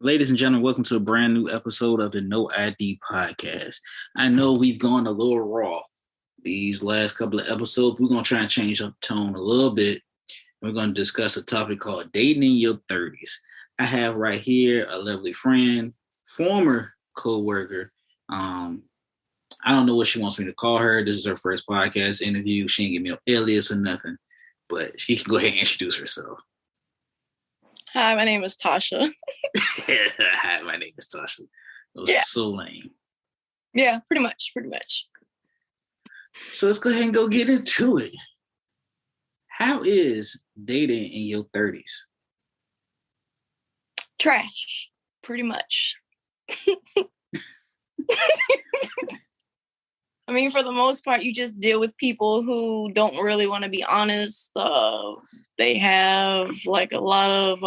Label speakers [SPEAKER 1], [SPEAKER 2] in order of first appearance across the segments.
[SPEAKER 1] Ladies and gentlemen, welcome to a brand new episode of the No ID podcast. I know we've gone a little raw these last couple of episodes. We're going to try and change up the tone a little bit. We're going to discuss a topic called dating in your 30s. I have right here a lovely friend, former co-worker. I don't know what she wants me to call her. This is her first podcast interview. She ain't give me no alias or nothing, but she can go ahead and introduce herself.
[SPEAKER 2] Hi, my name is Tasha.
[SPEAKER 1] Hi, my name is Tasha. That was so lame.
[SPEAKER 2] Yeah, pretty much.
[SPEAKER 1] So let's go ahead and go get into it. How is dating in your 30s?
[SPEAKER 2] Trash, pretty much. I mean, for the most part, you just deal with people who don't really want to be honest. They have like a lot of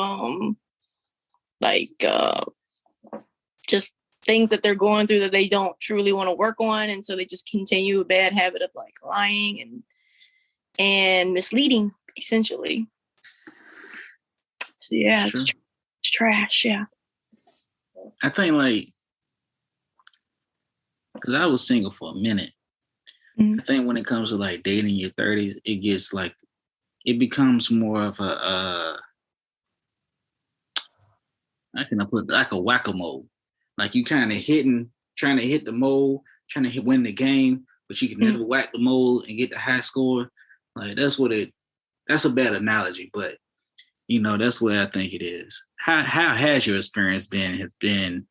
[SPEAKER 2] just things that they're going through that they don't truly want to work on, and so they just continue a bad habit of like lying and misleading, essentially. So yeah, it's trash. Yeah.
[SPEAKER 1] I think because I was single for a minute. Mm-hmm. I think when it comes to like dating in your 30s, it becomes more of a how can I put it? Like a whack-a-mole. Like you kind of trying to hit the mole, trying to win the game, but you can never whack the mole and get the high score. Like that's a bad analogy, but that's what I think it is. How has your experience been being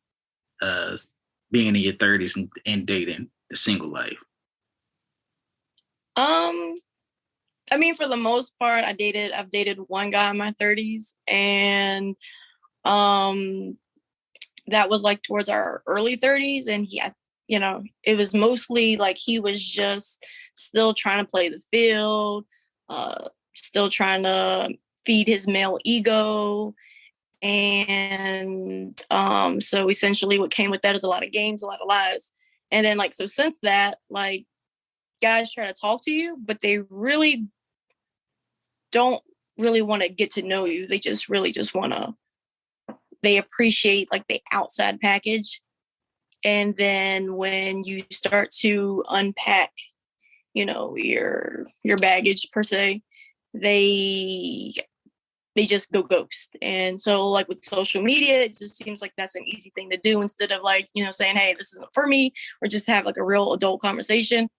[SPEAKER 1] in your 30s and dating the single life?
[SPEAKER 2] I mean, for the most part, I've dated one guy in my 30s, and that was like towards our early 30s, and it was mostly like he was just still trying to play the field, still trying to feed his male ego. And so essentially what came with that is a lot of games, a lot of lies. And then so since that, like guys try to talk to you, but they really don't really want to get to know you. They just really just want to, they appreciate like the outside package. And then when you start to unpack, your baggage per se, they just go ghost. And so like with social media, it just seems like that's an easy thing to do instead of like, saying, hey, this isn't for me, or just have like a real adult conversation.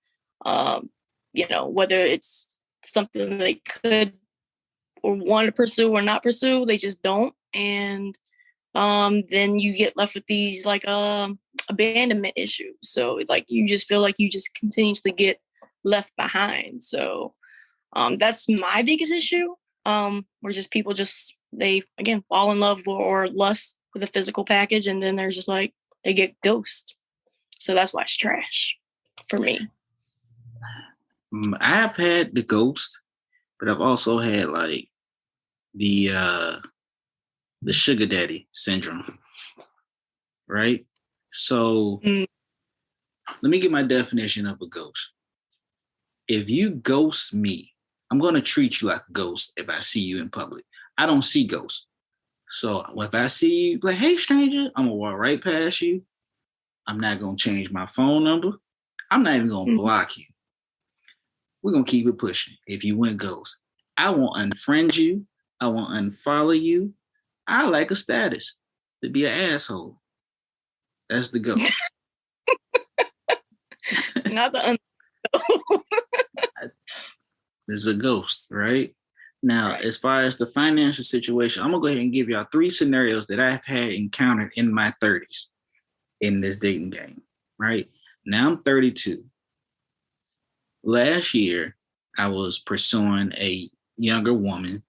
[SPEAKER 2] Whether it's something they could or want to pursue or not pursue, they just don't. And then you get left with these like abandonment issues. So it's like you just feel like you just continuously get left behind. So that's my biggest issue. Where just people they again fall in love or lust with a physical package, and then there's just like they get ghost. So that's why it's trash for me.
[SPEAKER 1] I've had the ghost, but I've also had like the sugar daddy syndrome, right? So let me get my definition of a ghost. If you ghost me, I'm going to treat you like a ghost if I see you in public. I don't see ghosts. So if I see you, like, hey, stranger, I'm going to walk right past you. I'm not going to change my phone number. I'm not even going to block you. We're going to keep it pushing. If you went ghost, I won't unfriend you. I won't unfollow you. I like a status to be an asshole. That's the ghost.
[SPEAKER 2] Not the
[SPEAKER 1] There's a ghost, right? Now, right. As far as the financial situation, I'm going to go ahead and give y'all 3 scenarios that I've had encountered in my 30s in this dating game, right? Now I'm 32. Last year, I was pursuing a younger woman,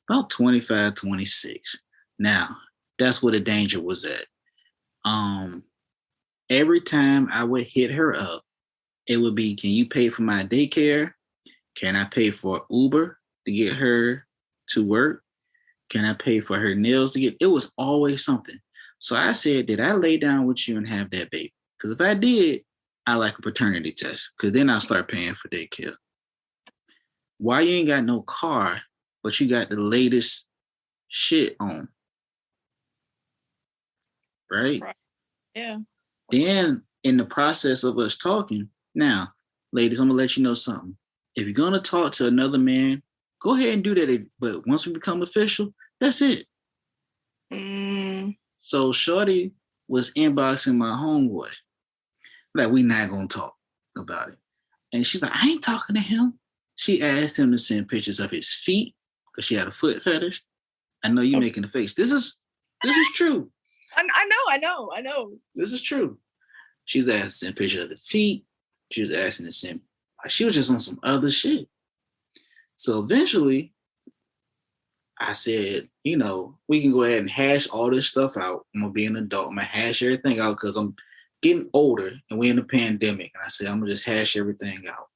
[SPEAKER 1] about 25, 26. Now, that's where the danger was at. Every time I would hit her up, it would be, can you pay for my daycare? Can I pay for Uber to get her to work? Can I pay for her nails to get? It was always something. So I said, did I lay down with you and have that baby? Because if I did, I like a paternity test, because then I'll start paying for daycare. Why you ain't got no car, but you got the latest shit on? right?
[SPEAKER 2] Yeah.
[SPEAKER 1] Then in the process of us talking, now, ladies, I'm gonna let you know something. If you're gonna talk to another man, go ahead and do that. But once we become official, that's it. So Shorty was inboxing my homeboy. Like, we not gonna talk about it. And she's like, I ain't talking to him. She asked him to send pictures of his feet because she had a foot fetish. I know you making a face. This is true.
[SPEAKER 2] I know.
[SPEAKER 1] This is true. She's asking to send pictures of the feet. She was asking to send. She was just on some other shit. So eventually, I said, we can go ahead and hash all this stuff out. I'm gonna be an adult. I'm gonna hash everything out because I'm getting older and we're in a pandemic. And I said, I'm gonna just hash everything out.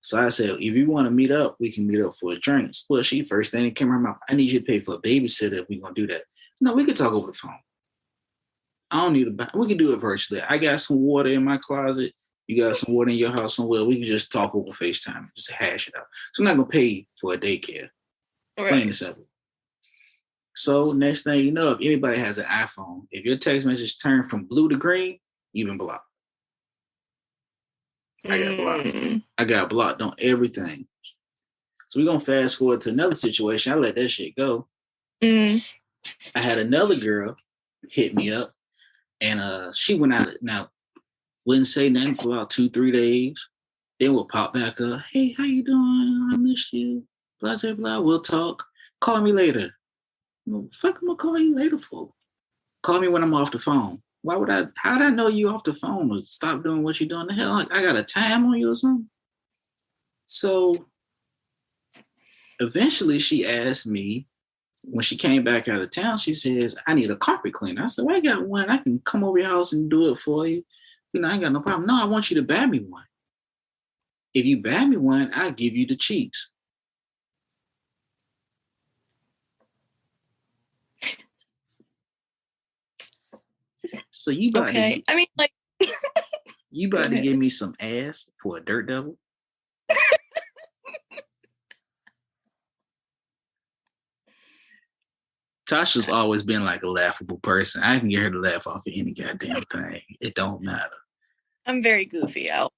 [SPEAKER 1] So I said, if you want to meet up, we can meet up for a drink. Well, she first thing that came to her mouth, I need you to pay for a babysitter if we're gonna do that. No, we could talk over the phone. I don't need we can do it virtually. I got some water in my closet. You got some water in your house somewhere. We can just talk over FaceTime, just hash it out. So I'm not gonna pay for a daycare. Right. Plain and simple. So next thing you know, if anybody has an iPhone, if your text message turned from blue to green, you've been blocked. I got blocked on everything. So we're gonna fast forward to another situation. I let that shit go. I had another girl hit me up, and she went out. Now, wouldn't say nothing for about 2-3 days. Then we'll pop back up. Hey, how you doing? I miss you. Blah blah blah. We'll talk. Call me later. Well, fuck, I'm gonna call you later for. Call me when I'm off the phone. Why would I? How'd I know you off the phone or stop doing what you're doing? The hell, like I got a time on you or something. So eventually, she asked me when she came back out of town. She says, "I need a carpet cleaner." I said, "Well, I got one. I can come over your house and do it for you. I ain't got no problem." "No, I want you to buy me one. If you buy me one, I'll give you the cheeks." So you about
[SPEAKER 2] to, I mean, like,
[SPEAKER 1] you about to give me some ass for a dirt devil? Tasha's always been like a laughable person. I can get her to laugh off of any goddamn thing. It don't matter.
[SPEAKER 2] I'm very goofy out.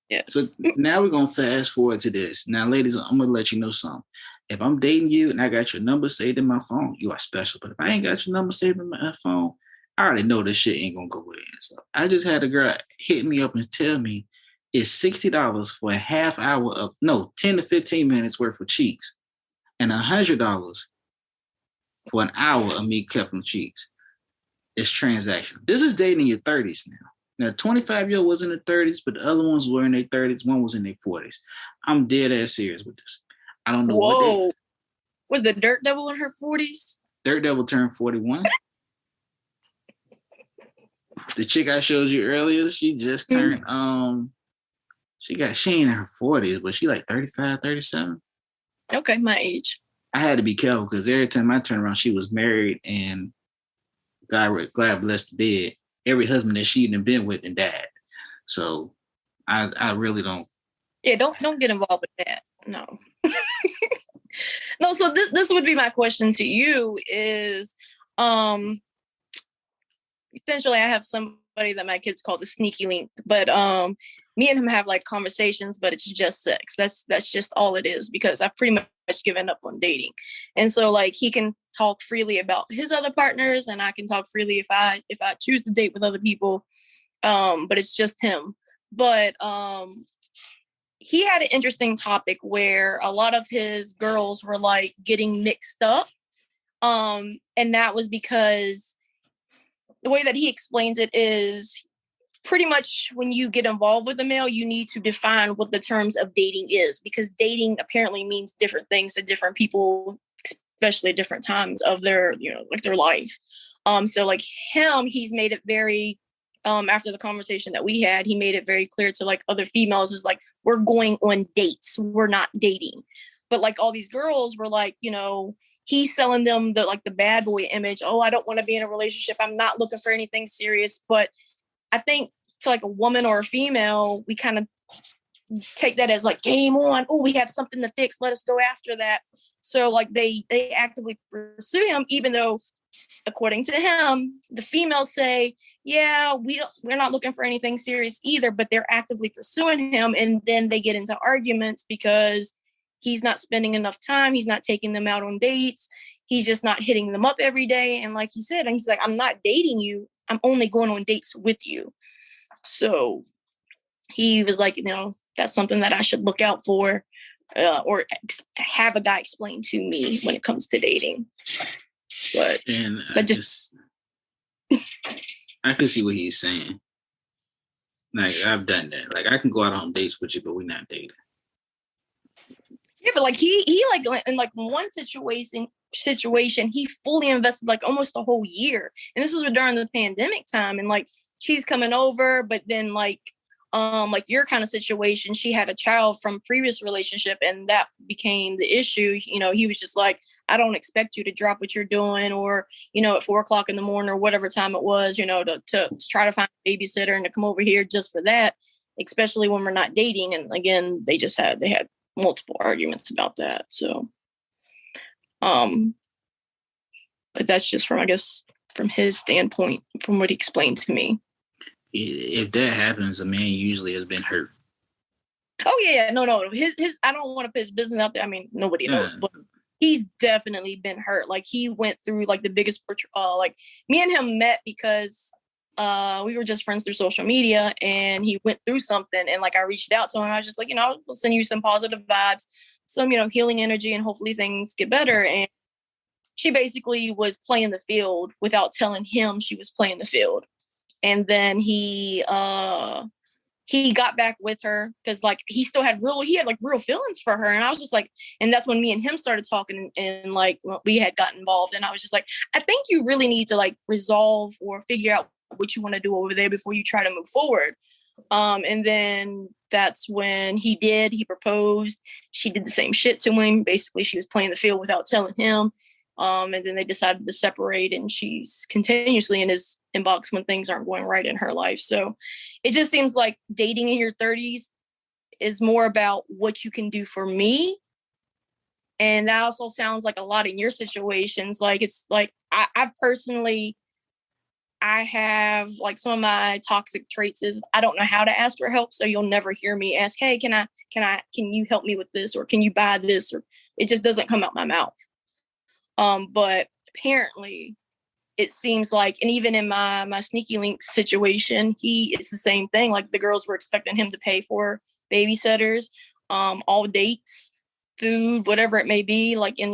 [SPEAKER 2] Yes.
[SPEAKER 1] So now we're gonna fast forward to this. Now, ladies, I'm gonna let you know something. If I'm dating you and I got your number saved in my phone, you are special. But if I ain't got your number saved in my phone, I already know this shit ain't gonna go in. So I just had a girl hit me up and tell me it's $60 for a half hour of 10 to 15 minutes worth of cheeks, and $100 for an hour of me keeping cheeks. It's transactional. This is dating your 30s now. Now, 25-year-old was in the 30s, but the other ones were in their 30s. One was in their 40s. I'm dead ass serious with this. I don't know what
[SPEAKER 2] was the Dirt Devil in her 40s?
[SPEAKER 1] Dirt Devil turned 41. The chick I showed you earlier, she just turned she ain't in her 40s, but she like 35, 37.
[SPEAKER 2] Okay, my age.
[SPEAKER 1] I had to be careful because every time I turned around, she was married, and God bless the dead. Every husband that she had been with and died. So I really don't.
[SPEAKER 2] Yeah, don't get involved with that. No. No, so this would be my question to you is essentially I have somebody that my kids call the sneaky link, but me and him have like conversations, but it's just sex. That's just all it is, because I've pretty much given up on dating. And so like he can talk freely about his other partners, and I can talk freely if I choose to date with other people. But it's just him. But he had an interesting topic where a lot of his girls were like getting mixed up. And that was because the way that he explains it is pretty much when you get involved with a male, you need to define what the terms of dating is, because dating apparently means different things to different people, especially at different times of their, like their life. So like him, he's made it very, after the conversation that we had, he made it very clear to like other females is like, we're going on dates. We're not dating. But like all these girls were like, he's selling them the bad boy image. Oh, I don't want to be in a relationship. I'm not looking for anything serious. But I think to like a woman or a female, we kind of take that as like game on. Oh, we have something to fix. Let us go after that. So like they actively pursue him, even though according to him, the females say, yeah, we're not looking for anything serious either, but they're actively pursuing him. And then they get into arguments because he's not spending enough time. He's not taking them out on dates. He's just not hitting them up every day. And like he said, and he's like, I'm not dating you. I'm only going on dates with you. So he was like, that's something that I should look out for, or have a guy explain to me when it comes to dating. But
[SPEAKER 1] I can see what he's saying. Like, I've done that. Like, I can go out on dates with you, but we're not dating.
[SPEAKER 2] Yeah, but like he like in like one situation he fully invested like almost a whole year, and this was during the pandemic time, and like she's coming over, but then like your kind of situation, she had a child from previous relationship, and that became the issue. He was just like, I don't expect you to drop what you're doing, or at 4 o'clock in the morning or whatever time it was, to try to find a babysitter and to come over here just for that, especially when we're not dating. And again, they had multiple arguments about that. So but that's just from his standpoint, from what he explained to me.
[SPEAKER 1] If that happens, a man usually has been hurt.
[SPEAKER 2] Oh yeah, no. His I don't want to put his business out there. I mean, nobody knows, but he's definitely been hurt. Like, he went through like the biggest like me and him met because we were just friends through social media, and he went through something, and like I reached out to him. I was just like, I'll send you some positive vibes, some healing energy, and hopefully things get better. And she basically was playing the field without telling him she was playing the field. And then he got back with her because like he had real feelings for her. And I was just like, and that's when me and him started talking, and like we had gotten involved. And I was just like, I think you really need to like resolve or figure out what you want to do over there before you try to move forward. And then that's when he proposed. She did the same shit to him. Basically, she was playing the field without telling him. And then they decided to separate, and she's continuously in his inbox when things aren't going right in her life. So it just seems like dating in your 30s is more about what you can do for me. And that also sounds like a lot in your situations. Like, it's like, I have like some of my toxic traits is I don't know how to ask for help. So you'll never hear me ask, hey, can you help me with this? Or can you buy this? Or it just doesn't come out my mouth. But apparently it seems like, and even in my sneaky link situation, it's the same thing. Like, the girls were expecting him to pay for babysitters, all dates, food, whatever it may be. Like, and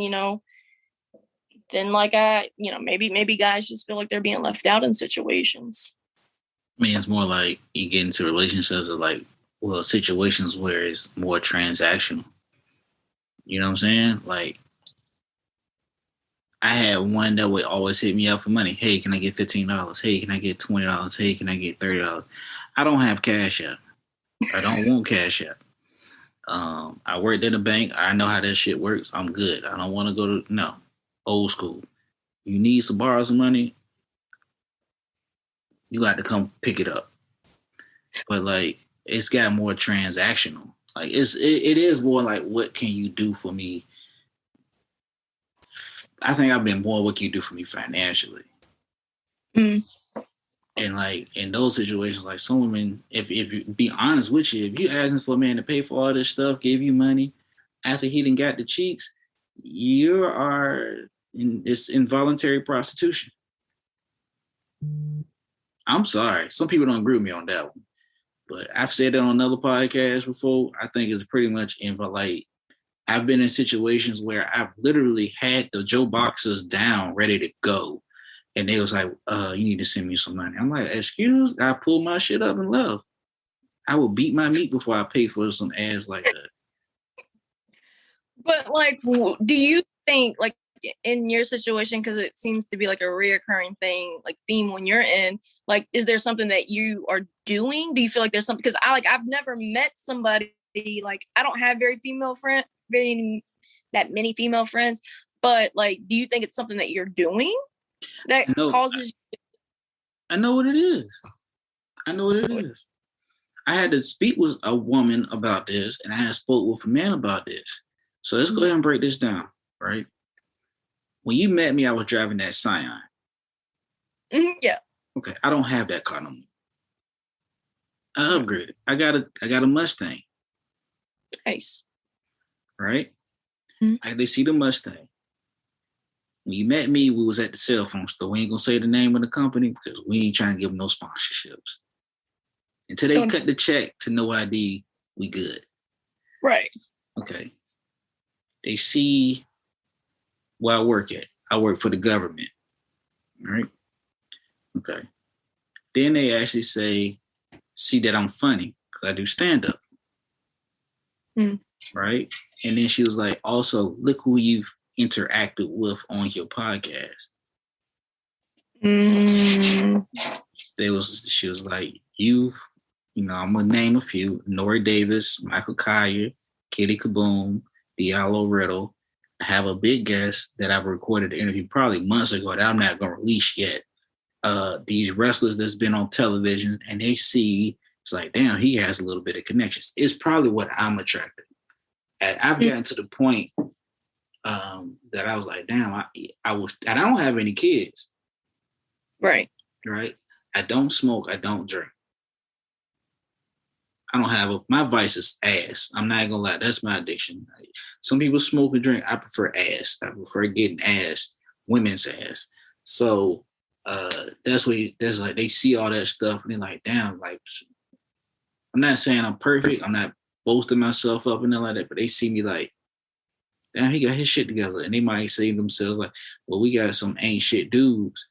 [SPEAKER 2] then like maybe guys just feel like they're being left out in situations.
[SPEAKER 1] I mean, it's more like you get into relationships of like, well, situations where it's more transactional. You know what I'm saying? Like, I had one that would always hit me up for money. Hey, can I get $15? Hey, can I get $20? Hey, can I get $30? I don't have cash yet. I don't want cash yet. I worked at a bank. I know how that shit works. I'm good. I don't want to go to old school. You need to borrow some money, you got to come pick it up. But like, it's got more transactional. Like, it is more like, what can you do for me? I think I've been more, what can you do for me financially? And like, in those situations, like, some women, if you be honest with you, if you asking for a man to pay for all this stuff, give you money after he done got the cheeks, you are in this involuntary prostitution. I'm sorry. Some people don't agree with me on that one. But I've said that on another podcast before. I think it's pretty much like, I've been in situations where I've literally had the Joe boxers down, ready to go. And they was like, you need to send me some money. I'm like, excuse? I pull my shit up and love. I will beat my meat before I pay for some ass like that.
[SPEAKER 2] But like, do you think, like, in your situation, because it seems to be like a reoccurring theme when you're in, like, is there something that you are doing? Do you feel like there's something? Because I've never met somebody, like, I don't have that many female friends, but like, do you think it's something that you're doing that causes you?
[SPEAKER 1] I know what it is. I had to speak with a woman about this, and I had spoke with a man about this. So let's go ahead and break this down, right? When you met me, I was driving that Scion.
[SPEAKER 2] Yeah.
[SPEAKER 1] Okay, I don't have that car no more. I upgraded. I got a Mustang.
[SPEAKER 2] Nice.
[SPEAKER 1] Right? They see the Mustang. When you met me, we was at the cell phone store. We ain't gonna say the name of the company because we ain't trying to give them no sponsorships. Until they cut the check to no ID, we good.
[SPEAKER 2] Right.
[SPEAKER 1] Okay. They see where I work at. I work for the government. Right? Okay. Then they actually see that I'm funny because I do stand-up. Right? And then she was like, also, look who you've interacted with on your podcast. She was like, I'm gonna name a few: Nori Davis, Michael Collier, Kitty Kaboom, Diallo Riddle. I have a big guest that I've recorded the interview probably months ago that I'm not gonna release yet. These wrestlers that's been on television, and they see it's like, damn, he has a little bit of connections. It's probably what I'm attracted. I've gotten to the point that I was like, damn, and I don't have any kids.
[SPEAKER 2] Right.
[SPEAKER 1] I don't smoke. I don't drink. I don't have my vice is ass. I'm not gonna lie. That's my addiction. Some people smoke and drink. I prefer ass. I prefer getting ass, women's ass. So that's like they see all that stuff and they're like, damn, like I'm not saying I'm perfect. I'm not boasting myself up and nothing like that, but they see me like, damn, he got his shit together. And they might say to themselves, like, well, we got some ain't shit dudes.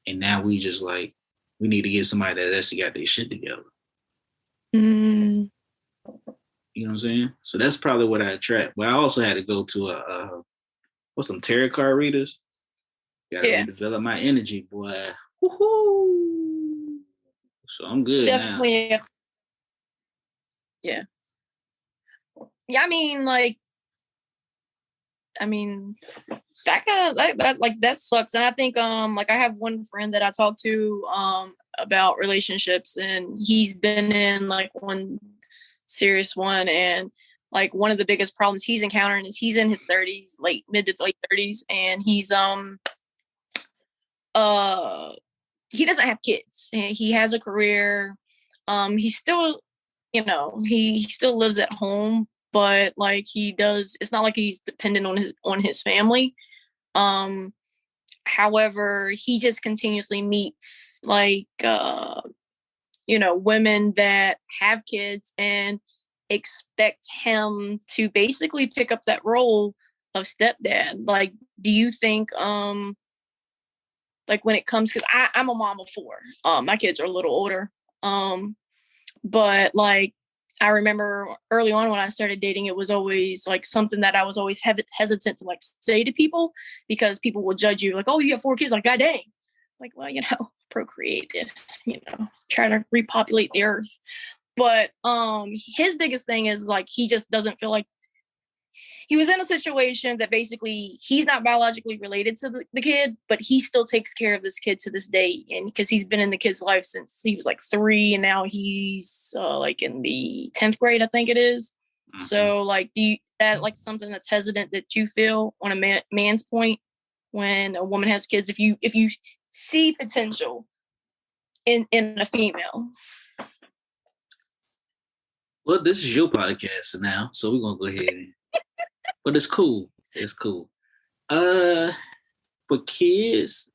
[SPEAKER 1] And now we just like, we need to get somebody that actually got their shit together. You know what I'm saying? So that's probably what I attract. But I also had to go to some tarot card readers. Gotta redevelop my energy, boy. Woohoo! So I'm good
[SPEAKER 2] Definitely,
[SPEAKER 1] now.
[SPEAKER 2] Yeah. Yeah, I mean, that kind of that sucks. And I think I have one friend that I talk to about relationships, and he's been in like one serious one, and like one of the biggest problems he's encountering is he's in his 30s, mid to late 30s, and he's he doesn't have kids. He has a career. He's still, he still lives at home, but like it's not like he's dependent on his family. However, he just continuously meets women that have kids and expect him to basically pick up that role of stepdad. Like, do you think like when it comes, because I'm a mom of 4. My kids are a little older. But like I remember early on when I started dating, it was always like something that I was always hesitant to like say to people, because people will judge you like, oh, you have 4 kids, like, god dang. Like, well, procreated, try to repopulate the earth. But his biggest thing is like he just doesn't feel like he was in a situation that basically he's not biologically related to the kid, but he still takes care of this kid to this day. And because he's been in the kid's life since he was like 3, and now he's like in the 10th grade, I think it is. Mm-hmm. So like, that like something that's hesitant that you feel on a man's point when a woman has kids, if you see potential in a female?
[SPEAKER 1] Well, this is your podcast now, so we're gonna go ahead and but it's cool. It's cool. For kids,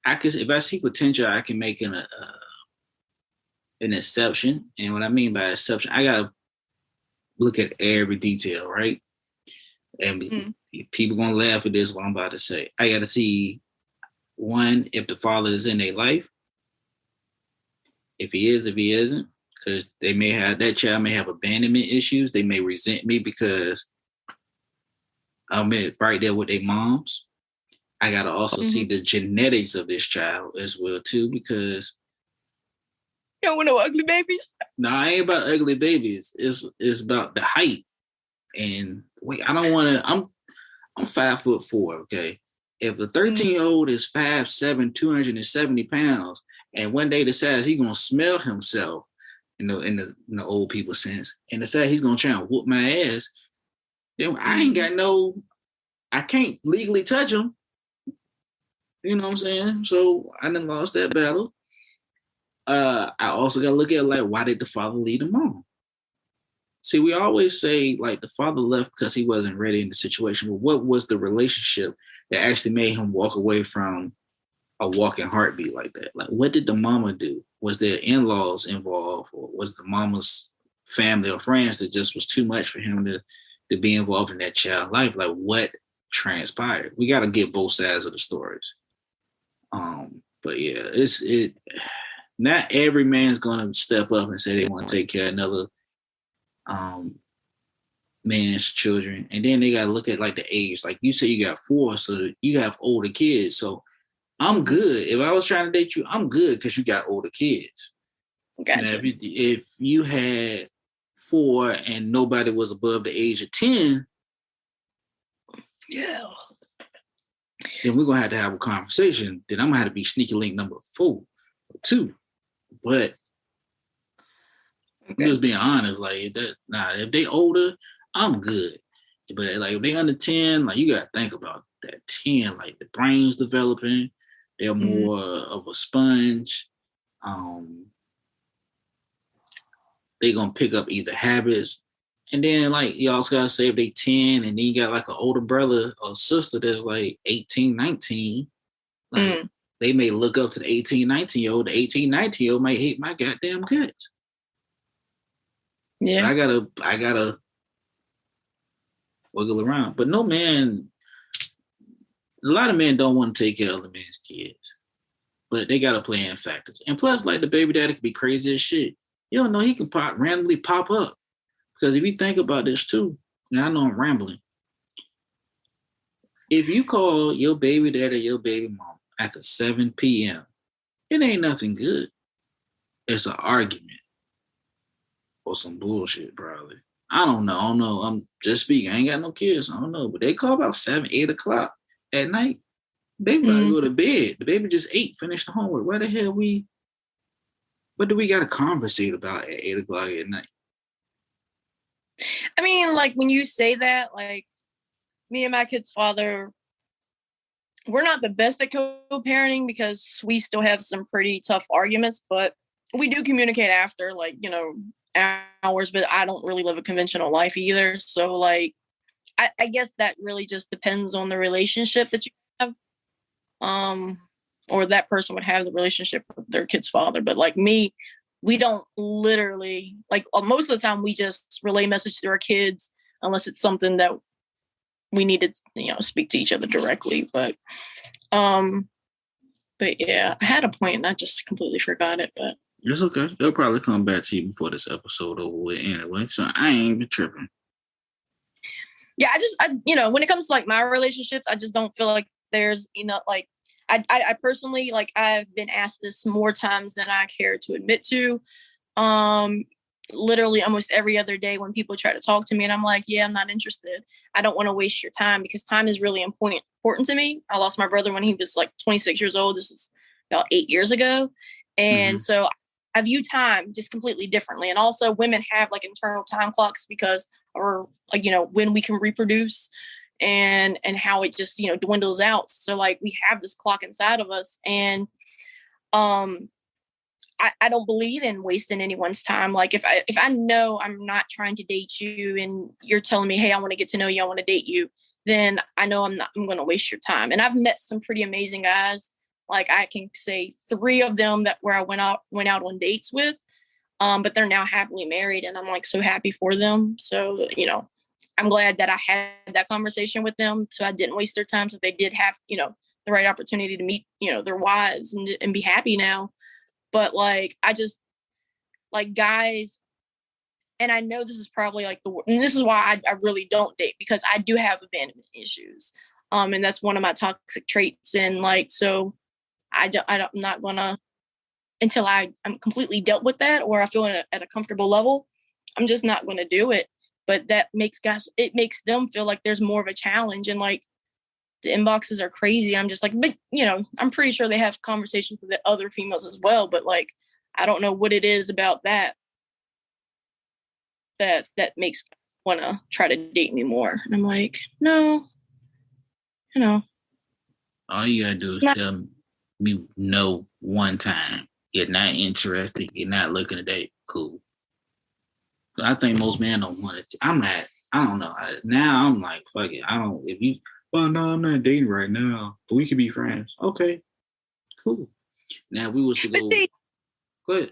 [SPEAKER 1] if I see potential, I can make an exception. And what I mean by exception, I gotta look at every detail, right? And people gonna laugh at this, what I'm about to say. I gotta see, one, if the father is in their life. If he is, if he isn't, because that child may have abandonment issues. They may resent me because I'm right there with their moms. I gotta also see the genetics of this child as well too, because
[SPEAKER 2] you don't want no ugly babies.
[SPEAKER 1] No, I ain't about ugly babies. It's about the height. And wait, I don't want to. I'm 5'4". Okay, if a 13-year-old is 5'7", 270 pounds, and one day decides he's gonna smell himself, in the old people sense, and decide he's gonna try and whoop my ass, then I ain't got I can't legally touch him. You know what I'm saying? So I done lost that battle. I also got to look at like, why did the father leave the mom? See, we always say like the father left because he wasn't ready in the situation. But what was the relationship that actually made him walk away from a walking heartbeat like that? Like, what did the mama do? Was there in-laws involved, or was the mama's family or friends that just was too much for him to be involved in that child's life? Like, what transpired? We got to get both sides of the stories. But yeah, it. Not every man's gonna step up and say they want to take care of another um man's children, and then they gotta look at like the age. Like you say, you got four, so you have older kids. So I'm good. If I was trying to date you, I'm good because you got older kids. Now,
[SPEAKER 2] Gotcha.
[SPEAKER 1] if you had four and nobody was above the age of 10,
[SPEAKER 2] Yeah.
[SPEAKER 1] then we're gonna have to have a conversation. Then I'm gonna have to be sneaky link number 4 or 2. But I'm just being honest, like that. Nah, if they older, I'm good. But like if they under 10, like you gotta think about that 10. Like the brain's developing, they're more of a sponge. Um, they gonna pick up either habits, and then like you also gotta say if they 10, and then you got like an older brother or sister that's like 18, 19. Like they may look up to the 18, 19-year-old. The 18, 19-year-old might hate my goddamn guts. Yeah. So I gotta wiggle around. But no man, a lot of men don't want to take care of the man's kids, but they gotta play in factors. And plus, like the baby daddy could be crazy as shit. You don't know, he can randomly pop up. Because if you think about this too, now I know I'm rambling. If you call your baby daddy or your baby mom after 7 p.m., it ain't nothing good. It's an argument or some bullshit, probably. I don't know. I'm just speaking. I ain't got no kids. I don't know. But they call about 7, 8 o'clock at night. Baby about to go to bed. The baby just ate, finished the homework. What do we got to conversate about at 8 o'clock at night?
[SPEAKER 2] I mean, like when you say that, like me and my kid's father, we're not the best at co-parenting because we still have some pretty tough arguments, but we do communicate after, like, hours, but I don't really live a conventional life either. So like, I guess that really just depends on the relationship that you have. Or that person would have the relationship with their kid's father. But like me, we don't literally, like most of the time we just relay message to our kids unless it's something that we need to, speak to each other directly. But yeah, I had a point and I just completely forgot it, but
[SPEAKER 1] it's okay. They'll probably come back to you before this episode over with anyway. So I ain't even tripping.
[SPEAKER 2] Yeah, I when it comes to like my relationships, I just don't feel like there's enough, like, I personally, like, I've been asked this more times than I care to admit to. Literally almost every other day when people try to talk to me and I'm like, yeah, I'm not interested. I don't want to waste your time because time is really important to me. I lost my brother when he was like 26 years old. This is about 8 years ago. And so I view time just completely differently. And also women have like internal time clocks because, or like, when we can reproduce and how it just, dwindles out. So like we have this clock inside of us, and I don't believe in wasting anyone's time. Like if I know I'm not trying to date you and you're telling me, hey, I want to get to know you, I want to date you, then I know I'm going to waste your time. And I've met some pretty amazing guys. Like I can say 3 of them where I went out on dates with, but they're now happily married, and I'm like so happy for them. So, I'm glad that I had that conversation with them, so I didn't waste their time. So they did have, the right opportunity to meet, their wives and be happy now. But like, I just like guys, and I know this is probably like and this is why I really don't date, because I do have abandonment issues. And that's one of my toxic traits. And like, so I'm not gonna, until I'm completely dealt with that, or I feel at a comfortable level, I'm just not going to do it. But that makes it makes them feel like there's more of a challenge, and like the inboxes are crazy. I'm just like, but I'm pretty sure they have conversations with the other females as well. But like, I don't know what it is about that makes want to try to date me more. And I'm like, no.
[SPEAKER 1] All you gotta do is tell me no one time. You're not interested. You're not looking to date. Cool. I think most men don't want it. I'm not. I don't know. Now I'm like, fuck it. I don't. If you, well, no, I'm not dating right now, but we could be friends. Okay, cool. Now we was to go. Go ahead.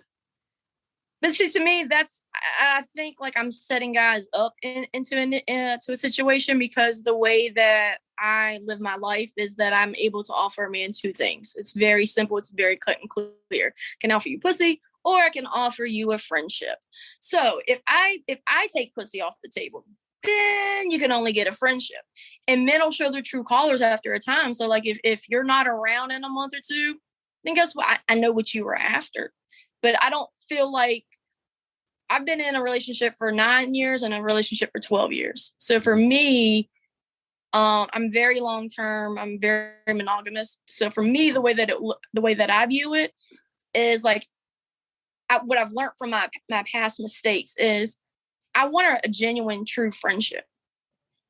[SPEAKER 2] But see, to me, I think like I'm setting guys up into a situation, because the way that I live my life is that I'm able to offer a man two things. It's very simple. It's very cut and clear. I can offer you pussy, or I can offer you a friendship. So if I take pussy off the table, then you can only get a friendship. And men will show their true colors after a time. So like if you're not around in a month or two, then guess what? I know what you were after. But I don't feel like, I've been in a relationship for 9 years and a relationship for 12 years. So for me, I'm very long-term. I'm very monogamous. So for me, the way that I view it is like, what I've learned from my past mistakes is I want a genuine, true friendship,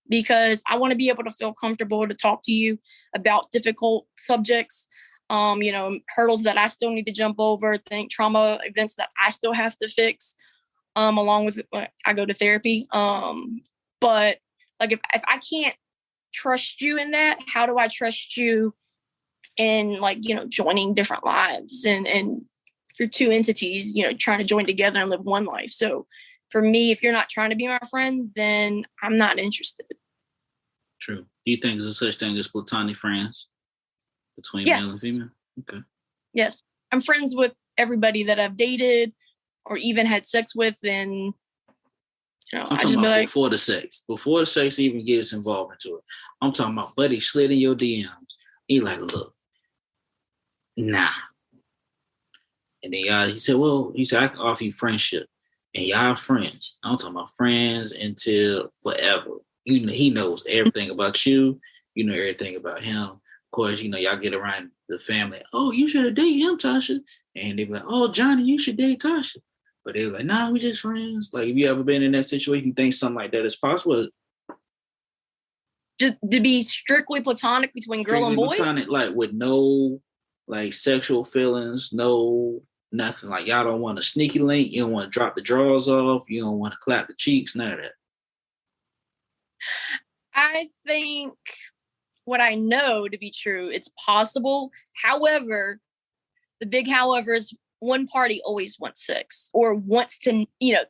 [SPEAKER 2] because I want to be able to feel comfortable to talk to you about difficult subjects, hurdles that I still need to jump over, trauma events that I still have to fix. Along with I go to therapy. But like if I can't trust you in that, how do I trust you in joining different lives and you're two entities, trying to join together and live one life. So for me, if you're not trying to be my friend, then I'm not interested.
[SPEAKER 1] True. Do you think there's a such thing as platonic friends between male and female? Okay.
[SPEAKER 2] Yes. I'm friends with everybody that I've dated or even had sex with, and
[SPEAKER 1] I'm talking about before the sex even gets involved into it. I'm talking about buddy slid in your DMs. He like, look, nah. And then he said, I can offer you friendship, and y'all friends. I'm talking about friends until forever. He knows everything about you. You know everything about him. Of course, y'all get around the family. Oh, you should have dated him, Tasha. And they be like, oh, Johnny, you should date Tasha. But they're like, nah, we just friends. Like, have you ever been in that situation? You think something like that is possible?
[SPEAKER 2] Just to be strictly platonic between girl and boy?
[SPEAKER 1] Platonic, like with no like sexual feelings, no nothing. Like y'all don't want a sneaky link. You don't want to drop the drawers off. You don't want to clap the cheeks. None of that.
[SPEAKER 2] I think what I know to be true, it's possible. However, the big however is one party always wants sex or wants to,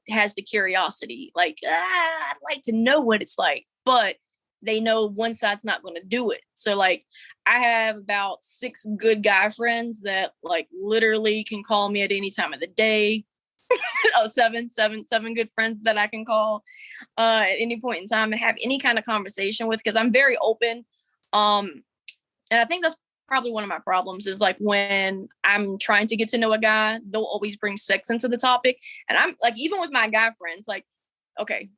[SPEAKER 2] has the curiosity. Like, I'd like to know what it's like, but they know one side's not going to do it. So like, I have about 6 good guy friends that like literally can call me at any time of the day. seven good friends that I can call at any point in time and have any kind of conversation with, because I'm very open. And I think that's probably one of my problems is like when I'm trying to get to know a guy, they'll always bring sex into the topic. And I'm like, even with my guy friends, like, okay,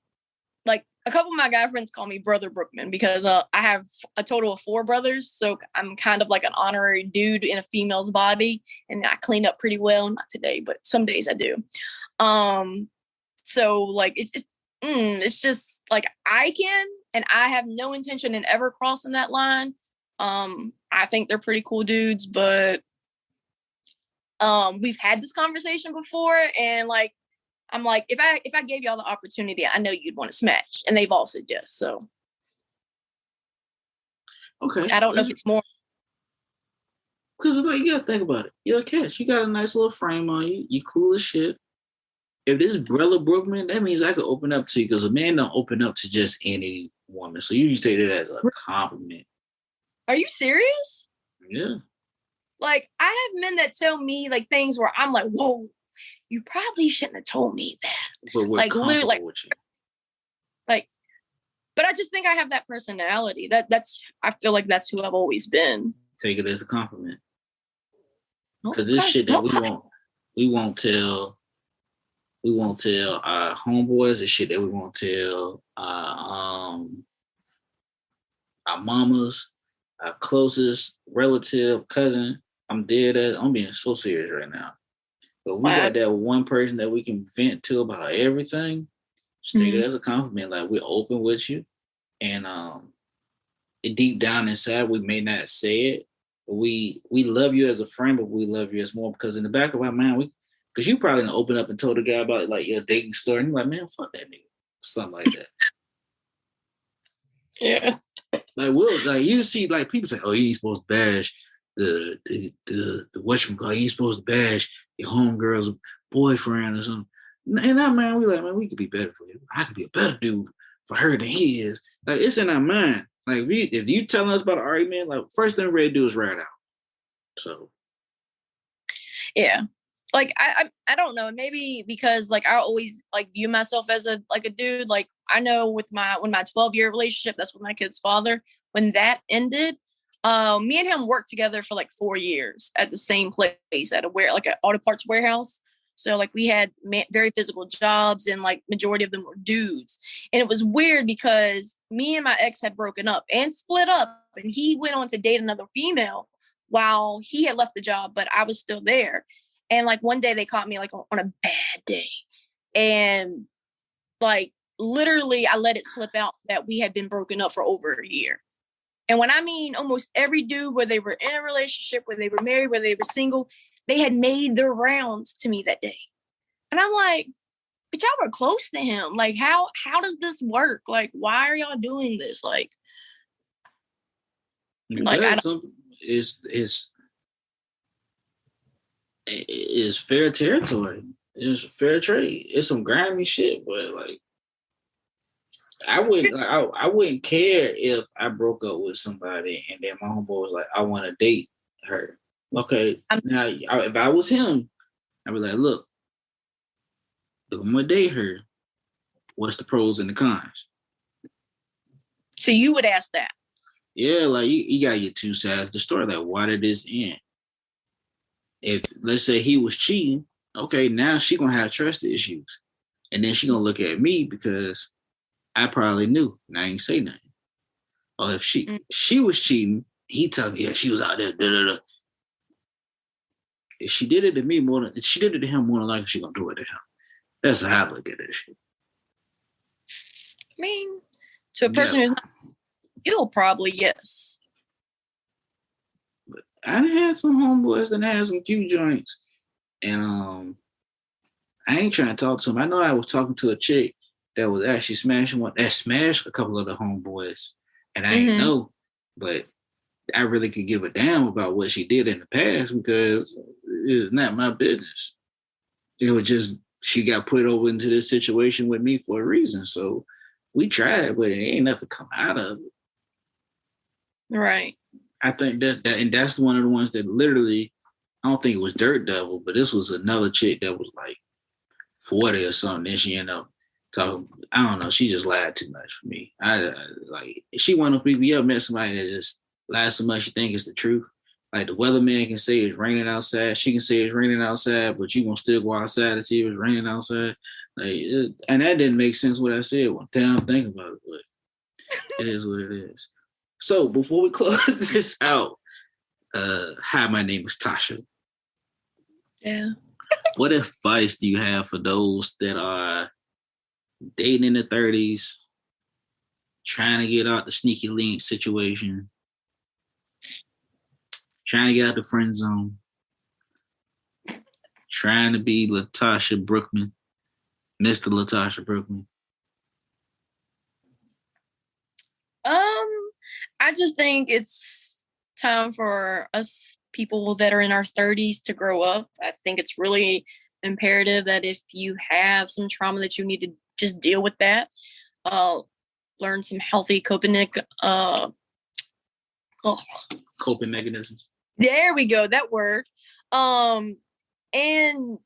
[SPEAKER 2] like a couple of my guy friends call me Brother Brookman because I have a total of 4 brothers. So I'm kind of like an honorary dude in a female's body, and I clean up pretty well. Not today, but some days I do. So like, it's just like I can, and I have no intention in ever crossing that line. I think they're pretty cool dudes, but we've had this conversation before, and like I'm like, if I gave y'all the opportunity, I know you'd want to smash, and they've all said yes. So
[SPEAKER 1] okay,
[SPEAKER 2] I don't know if it's more
[SPEAKER 1] because like you gotta think about it. You're a catch. You got a nice little frame on you. You cool as shit. If this Brother Brookman, that means I could open up to you, because a man don't open up to just any woman. So you take it as a compliment.
[SPEAKER 2] Are you serious?
[SPEAKER 1] Yeah.
[SPEAKER 2] Like, I have men that tell me like things where I'm like, whoa, you probably shouldn't have told me that.
[SPEAKER 1] But we're like literally like with you.
[SPEAKER 2] Like, but I just think I have that personality. I feel like that's who I've always been.
[SPEAKER 1] Take it as a compliment. Because this shit that we won't tell our homeboys. This shit that we won't tell our mamas, our closest relative, cousin. I'm being so serious right now. But we got that one person that we can vent to about everything. Just take it as a compliment. Like, we're open with you. And deep down inside, we may not say it, we love you as a friend, but we love you as more because in the back of our mind, because you probably didn't open up and told the guy about like your dating story, and you're like, man, fuck that nigga, something like that.
[SPEAKER 2] Yeah.
[SPEAKER 1] Like you see like people say, oh, you ain't supposed to bash the whatchamacallit, you ain't supposed to bash your homegirl's boyfriend or something. And that man, we like, man, we could be better for you. I could be a better dude for her than he is. Like it's in our mind. Like if you telling us about an argument, like first thing we're ready to do is ride out. So
[SPEAKER 2] yeah. Like I don't know, maybe because like I always like view myself as a dude. Like I know with my 12-year relationship, that's with my kid's father, when that ended, me and him worked together for like 4 years at the same place at an auto parts warehouse. So like we had very physical jobs, and like majority of them were dudes. And it was weird because me and my ex had broken up and split up, and he went on to date another female while he had left the job, but I was still there. And like one day they caught me like on a bad day. And like literally I let it slip out that we had been broken up for over a year. And when I mean almost every dude, whether they were in a relationship, whether they were married, whether they were single, they had made their rounds to me that day. And I'm like, but y'all were close to him. Like, how does this work? Like, why are y'all doing this? Like I don't.
[SPEAKER 1] It's fair territory. It's fair trade. It's some grimy shit, but like I wouldn't care if I broke up with somebody and then my homeboy was like, I want to date her. Okay, now if I was him, I'd be like, look, if I'm gonna date her, what's the pros and the cons?
[SPEAKER 2] So you would ask that?
[SPEAKER 1] Yeah, like you got your two sides of the story. Like, why did this end? If let's say he was cheating, okay, now she gonna have trust issues, and then she gonna look at me because I probably knew and I ain't say nothing. Or if she was cheating, he told me, yeah, she was out there. Da, da, da. If she did it to me if she did it to him more than likely, she gonna do it to him. That's how I look at that shit.
[SPEAKER 2] I mean, to a person who's not, you'll probably yes.
[SPEAKER 1] But I done had some homeboys that had some few joints, and I ain't trying to talk to him. I know I was talking to a chick that was actually smashing one that smashed a couple of the homeboys, and I ain't know, but I really could give a damn about what she did in the past because it's not my business. It was just she got put over into this situation with me for a reason. So we tried, but it ain't nothing come out of it.
[SPEAKER 2] Right.
[SPEAKER 1] I think that and that's one of the ones that literally, I don't think it was Dirt Devil, but this was another chick that was like 40 or something. Then she ended up talking. I don't know. She just lied too much for me. I like she one of those people. You ever met somebody that just lies so much you think it's the truth? Like the weatherman can say it's raining outside. She can say it's raining outside, but you gonna still go outside and see if it's raining outside. Like, and that didn't make sense what I said one time. I'm thinking about it, but it is what it is. So before we close this out, hi, my name is Tasha.
[SPEAKER 2] Yeah.
[SPEAKER 1] What advice do you have for those that are dating in the 30s, trying to get out the sneaky link situation, trying to get out the friend zone, trying to be Latasha Brookman, Mr. Latasha Brookman?
[SPEAKER 2] I just think it's time for us people that are in our 30s to grow up. I think it's really imperative that if you have some trauma that you need to just deal with that. Learn some healthy coping
[SPEAKER 1] mechanisms.
[SPEAKER 2] There we go, that word. And to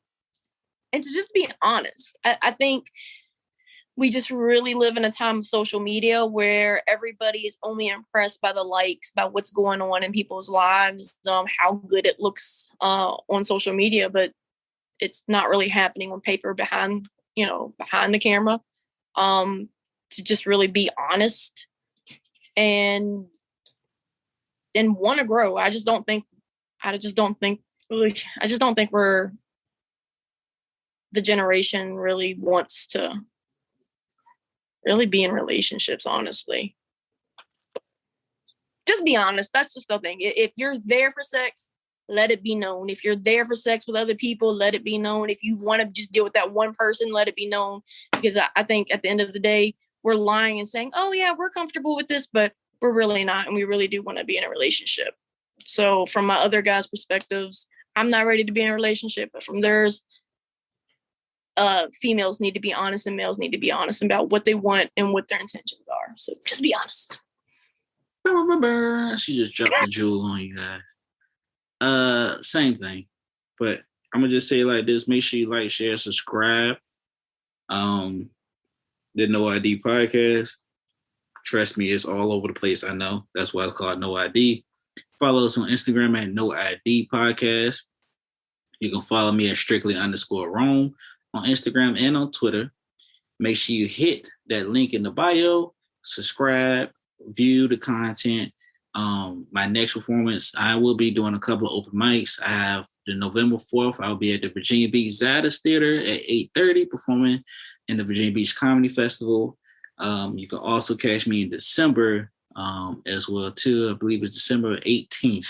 [SPEAKER 2] just be honest, I think we just really live in a time of social media where everybody is only impressed by the likes, by what's going on in people's lives, how good it looks on social media, but it's not really happening on paper behind the camera. To just really be honest and want to grow. I just don't think we're the generation really wants to really be in relationships, honestly. just be honest. That's just the thing. If you're there for sex, let it be known. If you're there for sex with other people, let it be known. If you want to just deal with that one person, let it be known. Because I think at the end of the day, we're lying and saying, oh yeah, we're comfortable with this, but we're really not. And we really do want to be in a relationship. So from my other guys' perspectives, I'm not ready to be in a relationship, but from theirs, females need to be honest and males need to be honest about what they want and what their intentions are. So just be honest.
[SPEAKER 1] She just dropped the jewel on you guys. Same thing. But I'm gonna just say it like this. Make sure you like, share, subscribe. The No ID podcast. Trust me, it's all over the place. I know. That's why it's called No ID. Follow us on Instagram at No ID Podcast. You can follow me at strictly_Rome on Instagram and on Twitter. Make sure you hit that link in the bio, subscribe, view the content. My next performance, I will be doing a couple of open mics. I have the November 4th, I'll be at the Virginia Beach Zadis Theater at 8:30 performing in the Virginia Beach Comedy Festival. You can also catch me in December as well too. I believe it's December 18th.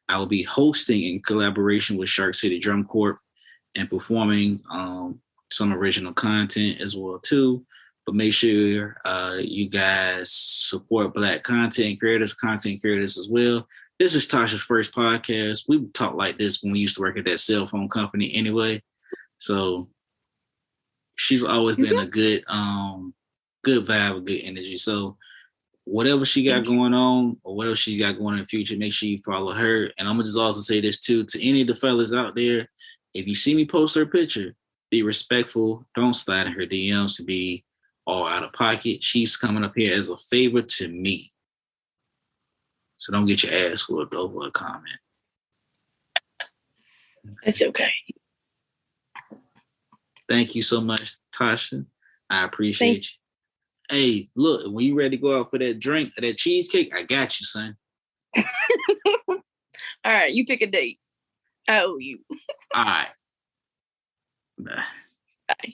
[SPEAKER 1] I will be hosting in collaboration with Shark City Drum Corp and performing some original content as well too. But make sure you guys support Black content creators as well. This is Tasha's first podcast. We talk like this when we used to work at that cell phone company anyway. So she's always been a good vibe, good energy. So whatever she got going on or whatever she's got going in the future, make sure you follow her. And I'm going to just also say this too, to any of the fellas out there, if you see me post her picture, be respectful. Don't slide in her DMs to be all out of pocket. She's coming up here as a favor to me. So don't get your ass whooped over a comment.
[SPEAKER 2] It's okay.
[SPEAKER 1] Thank you so much, Tasha. I appreciate you. Hey, look, when you ready to go out for that drink or that cheesecake, I got you, son.
[SPEAKER 2] All right, you pick a date. I owe you.
[SPEAKER 1] All right. Bye.
[SPEAKER 2] Bye.